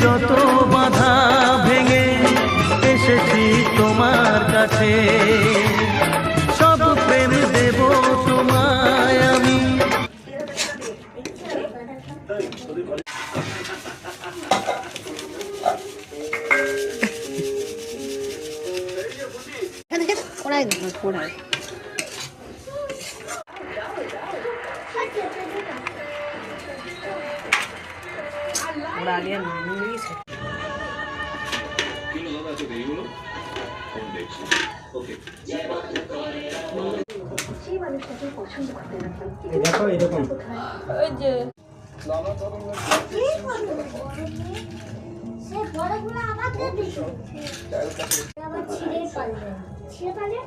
যত বাধা ভেঙে এসেছি তোমার কাছে, সব প্রেম দেব তোমায় আমি। দেখো এরকম ওই যে সে বড়গুলো আবার দিয়ে দিছো আবার ছিঁড়ে পারবে ছিঁড়ে পারলে